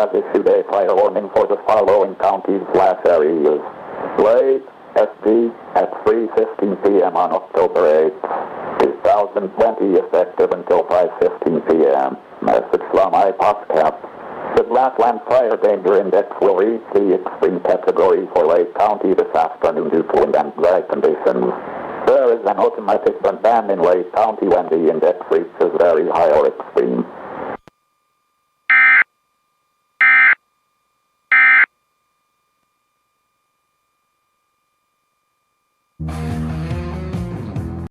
has issued a fire warning for the following counties/areas. Lake SD at 3:15 p.m. on October 8th, 2020, effective until 5:15 p.m. Message from IPOSCAP. The Flatland Fire Danger Index will reach the extreme category for Lake County this afternoon due to wind and dry conditions. There is an automatic burn ban in Lake County when the index reaches very high or extreme.